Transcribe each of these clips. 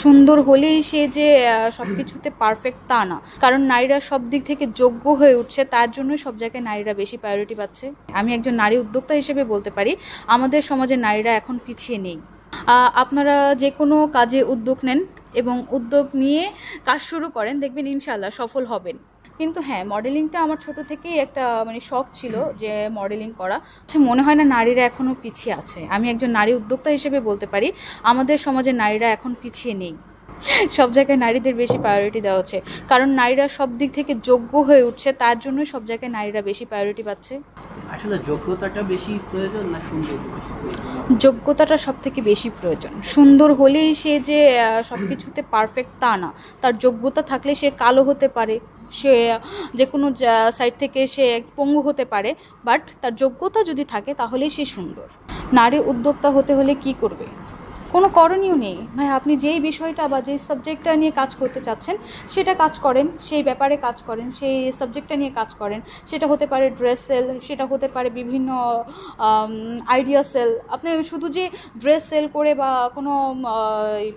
সুন্দর হলেই সে যে সবকিছুতে পারফেক্ট তা না, কারণ নারীরা সব দিক থেকে যোগ্য হয়ে উঠছে, তার জন্য সব জায়গায় নারীরা বেশি প্রায়োরিটি পাচ্ছে। আমি একজন নারী উদ্যোক্তা হিসেবে বলতে পারি আমাদের সমাজে নারীরা এখন পিছিয়ে নেই। আপনারা যে কোনো কাজে উদ্যোগ নেন এবং উদ্যোগ নিয়ে কাজ শুরু করেন, দেখবেন ইনশাল্লাহ সফল হবেন। কিন্তু হ্যাঁ, মডেলিংটা আমার ছোট থেকেই একটা শখ ছিল যে মডেলিং করা। মনে হয় না নারীরা এখনো পিছিয়ে আছে। আমি একজন নারী উদ্যোক্তা হিসেবে বলতে পারি আমাদের সমাজে নারীরা এখন পিছিয়ে নেই। সব জায়গায় নারীদের বেশি প্রায়োরিটি দেওয়া হচ্ছে, কারণ নারীরা সব দিক থেকে যোগ্য হয়ে উঠছে, তার জন্য সব জায়গায় নারীরা বেশি প্রায়োরিটি পাচ্ছে। আসলে যোগ্যতাটা বেশি প্রয়োজন না সুন্দর? যোগ্যতাটা সব থেকে বেশি প্রয়োজন। সুন্দর হলেই সে যে সবকিছুতে পারফেক্ট তা না, তার যোগ্যতা থাকলে সে কালো হতে পারে, সে যে কোনো সাইড থেকে সে পঙ্গু হতে পারে, বাট তার যোগ্যতা যদি থাকে তাহলেই সে সুন্দর। নারী উদ্যোক্তা হতে হলে কি করবে? কোনো করণীয় নেই ভাই। আপনি যেই বিষয়টা বা যেই সাবজেক্টটা নিয়ে কাজ করতে চাচ্ছেন সেটা কাজ করেন, সেই ব্যাপারে কাজ করেন, সেই সাবজেক্টটা নিয়ে কাজ করেন। সেটা হতে পারে ড্রেস সেল, সেটা হতে পারে বিভিন্ন আইডিয়া সেল। আপনি শুধু যে ড্রেস সেল করে বা কোনো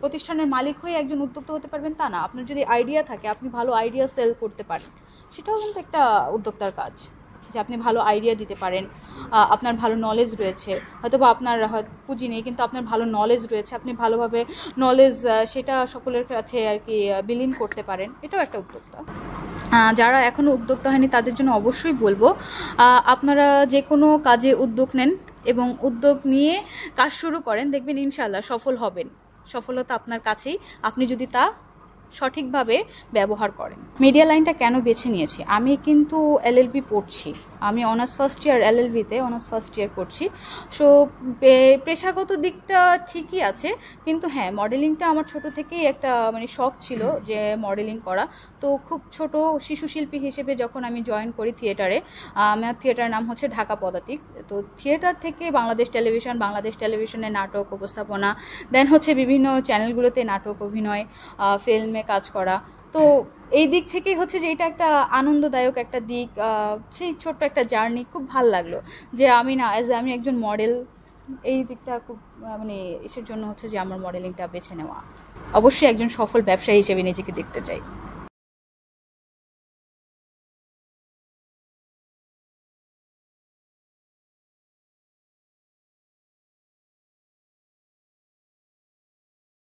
প্রতিষ্ঠানের মালিক হয়ে একজন উদ্যোক্তা হতে পারবেন তা না। আপনার যদি আইডিয়া থাকে, আপনি ভালো আইডিয়া সেল করতে পারেন, সেটাও কিন্তু একটা উদ্যোক্তার কাজ। যে আপনি ভালো আইডিয়া দিতে পারেন, আপনার ভালো নলেজ রয়েছে, হয়তো বা আপনার পুঁজি নেই কিন্তু আপনার ভালো নলেজ রয়েছে, আপনি ভালোভাবে নলেজ সেটা সকলের কাছে আর কি বিলীন করতে পারেন, এটাও একটা উদ্যোক্তা। যারা এখনও উদ্যোক্তা হয়নি তাদের জন্য অবশ্যই বলবো আপনারা যে কোনো কাজে উদ্যোগ নেন এবং উদ্যোগ নিয়ে কাজ শুরু করেন, দেখবেন ইনশাল্লাহ সফল হবেন। সফলতা আপনার কাছেই, আপনি যদি তা সঠিকভাবে ব্যবহার করেন। মিডিয়া লাইনটা কেন বেছে নিয়েছি? আমি কিন্তু এলএলবি পড়ছি, আমি অনার্স ফার্স্ট ইয়ার, এলএলবিতে অনার্স ফার্স্ট ইয়ার করছি। সো পেশাগত দিকটা ঠিকই আছে, কিন্তু হ্যাঁ, মডেলিংটা আমার ছোট থেকেই একটা শখ ছিল যে মডেলিং করা। তো খুব ছোট শিশু শিল্পী হিসেবে যখন আমি জয়েন করি থিয়েটারে, আমার থিয়েটারের নাম হচ্ছে ঢাকা পদাতিক। তো থিয়েটার থেকে বাংলাদেশ টেলিভিশনে নাটক উপস্থাপনা, দেন হচ্ছে বিভিন্ন চ্যানেলগুলোতে নাটক অভিনয়, ফিল্মে কাজ করা। তো এই দিক থেকেই হচ্ছে যে এটা একটা আনন্দদায়ক একটা দিক। সেই ছোট্ট একটা জার্নি খুব ভাল লাগলো যে আমি আমি একজন মডেল। এই দিকটা খুব এসের জন্য হচ্ছে যে আমার মডেলিংটা বেছে নেওয়া। অবশ্যই একজন সফল ব্যবসায়ী হিসেবে নিজেকে দেখতে চাই।